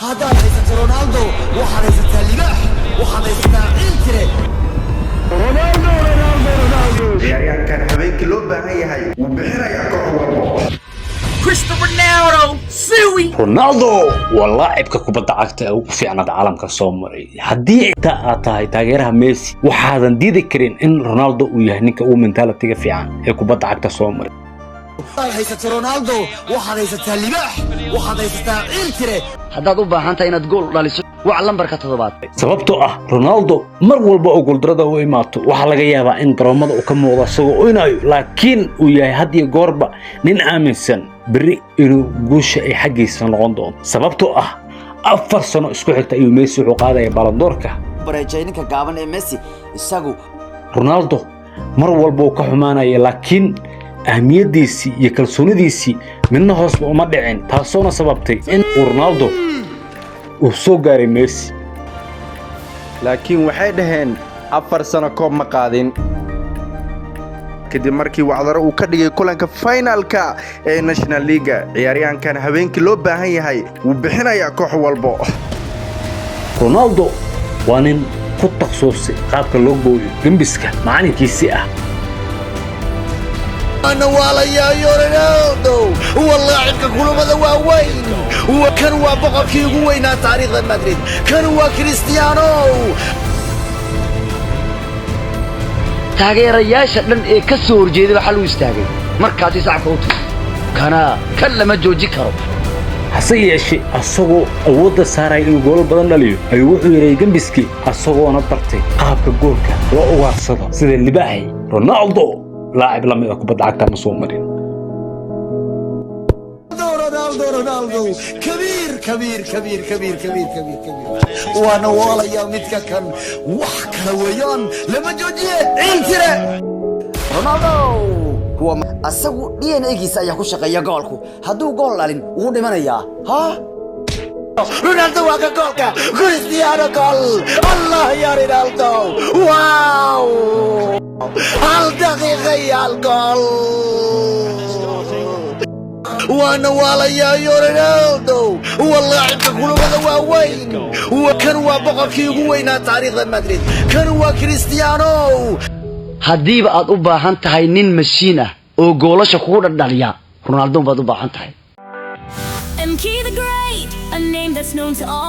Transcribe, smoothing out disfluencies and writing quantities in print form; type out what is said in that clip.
هذا ليس رونالدو وهذا ليس اللباح وهذا ليس إنتري رونالدو يعني كان حبيبك لو باهي وبحر يا كوكو كريستيانو رونالدو سوي رونالدو واللاعبka kubadda cagta ee ugu fiican caalamka soo maray hadii ay tahay taageeraha Messi waxaadan diidi karin in Ronaldo uu yahay ninka ugu mentality fiican ee kubadda cagta soo maray ليس رونالدو وهذا ليس اللباح وهذا ليس إنتري haddaad u baahan tahay inaad gool dhaliso wac lambarka 7 sababtoo ah Ronaldo mar walba oo gooldarada u imaato waxa laga yaabaa in garoomada uu ka muuqdo isagoo inayo laakiin uu yahay hadii goorba nin aaminsan bari inuu guusha ay xaqiisa noqon doono sababtoo ah 4 sano isku xigta ayuu Messi wuxuu qaadaya Ballon d'Or-ka barajayninka gaaban ee Messi isagu Ronaldo mar walba uu ka xumaanaya laakiin ahmiyadiisi iyo kalsoonidiisi midna hoos uma dhicin taasoo sababtay in Ronaldo uu soo gaaray Messi laakiin waxay dhaheen 4 sano koob ma qaadin kadib markii wacdaro uu ka dhigay kulanka finalka ee National League ciyaaryahankan habeenkii loo baahan yahay uu bixinayaa koox walba Ronaldo waa nin ku takhasusay qaabka loo gooyo gambiska macalinkiisii ah أنا ولا يا رونالدو والله عندك كل ماذا وين وكان وبقى في وين تاريخ مدريد كان كريستيانو taageerayaasha dhan ee ka soo horjeeday waxa uu istaagay markaas sacabka u tuuray kana kallama jooji karo hase yeeshee asagoo awoodda saaray inuu gool badan dhaliyo ayuu wuxuu yaray gambiski asagoona bartay qaabka goolka loo ugaarsado sida libaaxay Ronaldo لاعب لم يكن بدعك مسومرين رونالدو كبير كبير كبير كبير كبير كبير كبير وانا والله يا متك كان وحكا ويان لما جوجي انتري رونالدو هو asagu DNA-giisa ayaa ku shaqeeya goolku haduu gool dhalin uu dhimanayaa ha رونالدو واقع جولك كريستيانو جول الله يا رونالدو واو الدقيقة يا الجول وانا والله يا رونالدو والله عندك كل هذا وين وكان وبقى في وين تاريخ مدريد كان كريستيانو hadiiba aad u baahan tahay nin mashiin ah oo goolasha kugu dhaliya Ronaldo baad u baahan tahay MK the Great, a name that's known to all.